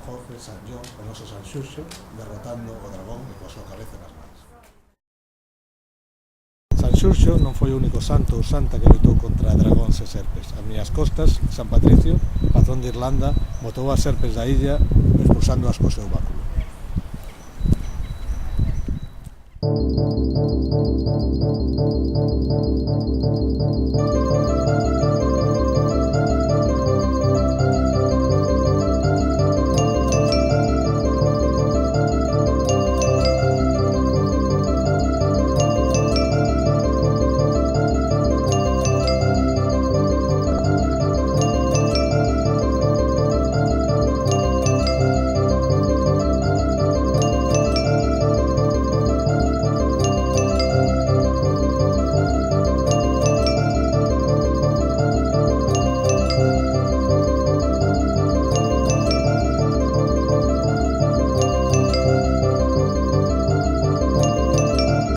Jorge, San John, o noso San Xurxo, derrotando o dragón e coa súa cabeza nas mans. San Xurxo non foi o único santo ou santa que loitou contra dragóns e serpes. A miñas costas, San Patricio, patrón de Irlanda, botou as serpes da illa expulsándoas co seu báculo.